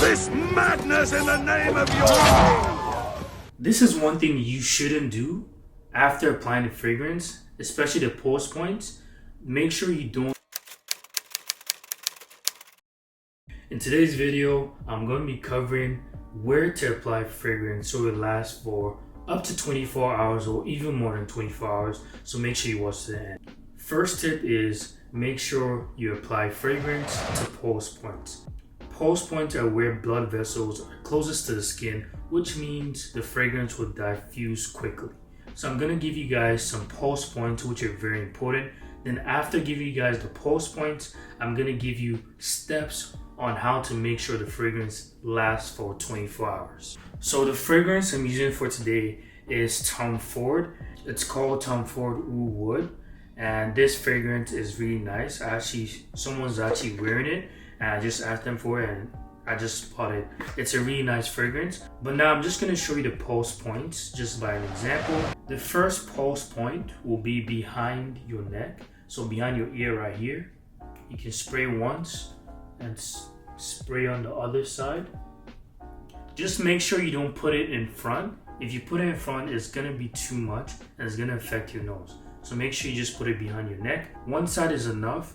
this madness in the name of your... This is one thing you shouldn't do after applying the fragrance, especially the pulse points. Make sure you don't. In today's video, I'm going to be covering where to apply fragrance so it lasts for up to 24 hours or even more than 24 hours. So make sure you watch to the end. First tip is make sure you apply fragrance to pulse points. Pulse points are where blood vessels are closest to the skin, which means the fragrance will diffuse quickly. So I'm going to give you guys some pulse points which are very important. Then after giving you guys the pulse points, I'm going to give you steps on how to make sure the fragrance lasts for 24 hours. So the fragrance I'm using for today is Tom Ford. It's called Tom Ford Oud Wood, and this fragrance is really nice. Someone's actually wearing it, and I just asked them for it and I just bought it. It's a really nice fragrance. But now I'm just going to show you the pulse points just by an example. The first pulse point will be behind your neck, so behind your ear right here. You can spray once and spray on the other side. Just make sure you don't put it in front. If you put it in front, it's gonna be too much and it's gonna affect your nose. So make sure you just put it behind your neck. One side is enough,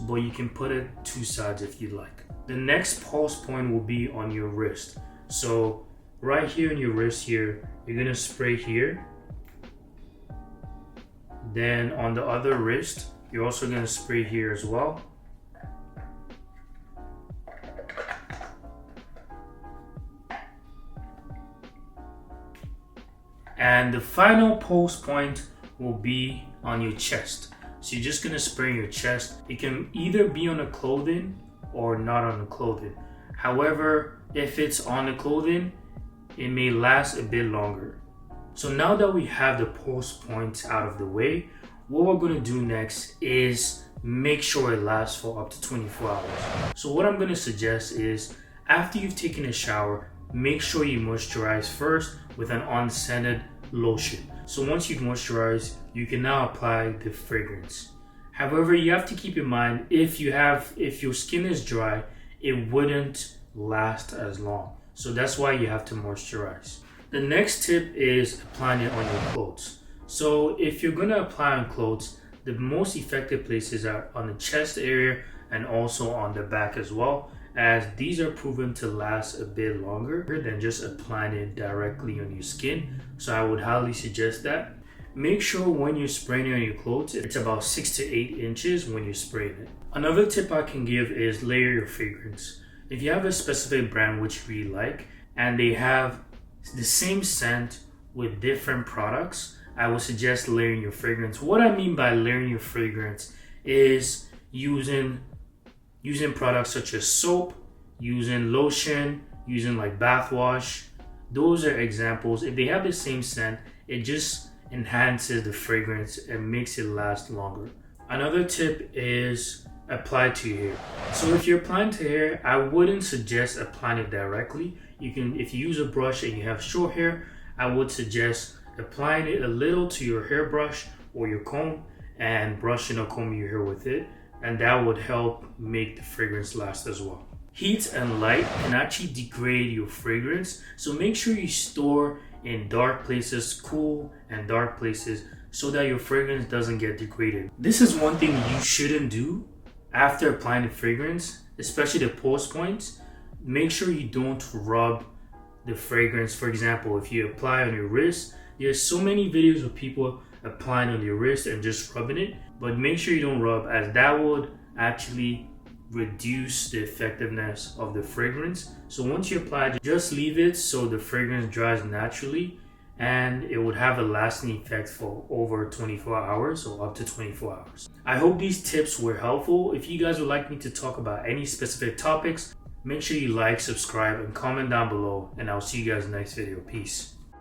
but you can put it two sides if you like. The next pulse point will be on your wrist. So right here on your wrist here, you're gonna spray here. Then on the other wrist, you're also gonna spray here as well. And the final pulse point will be on your chest. So you're just gonna spray your chest. It can either be on the clothing or not on the clothing. However, if it's on the clothing, it may last a bit longer. So now that we have the pulse points out of the way, what we're gonna do next is make sure it lasts for up to 24 hours. So what I'm gonna suggest is after you've taken a shower, make sure you moisturize first with an unscented lotion. So once you've moisturized, you can now apply the fragrance. However, you have to keep in mind if your skin is dry, it wouldn't last as long. So that's why you have to moisturize. The next tip is applying it on your clothes. So if you're gonna apply on clothes, the most effective places are on the chest area and also on the back as well, as these are proven to last a bit longer than just applying it directly on your skin. So I would highly suggest that. Make sure when you're spraying it on your clothes, it's about 6 to 8 inches when you're spraying it. Another tip I can give is layer your fragrance. If you have a specific brand which you really like and they have the same scent with different products, I would suggest layering your fragrance. What I mean by layering your fragrance is using products such as soap, using lotion, using like bath wash. Those are examples. If they have the same scent, it just enhances the fragrance and makes it last longer. Another tip is apply to your hair. So if you're applying to hair, I wouldn't suggest applying it directly. You can, if you use a brush and you have short hair, I would suggest applying it a little to your hairbrush or your comb and brushing or combing your hair with it, and that would help make the fragrance last as well. Heat and light can actually degrade your fragrance, so make sure you store in dark places, cool and dark places, so that your fragrance doesn't get degraded. This is one thing you shouldn't do after applying the fragrance, especially the pulse points. Make sure you don't rub the fragrance. For example, if you apply on your wrist, there's so many videos of people applying on your wrist and just rubbing it, but make sure you don't rub, as that would actually reduce the effectiveness of the fragrance. So once you apply it, just leave it so the fragrance dries naturally, and it would have a lasting effect for over 24 hours or up to 24 hours. I hope these tips were helpful. If you guys would like me to talk about any specific topics, make sure you like, subscribe, and comment down below, and I'll see you guys in the next video. Peace.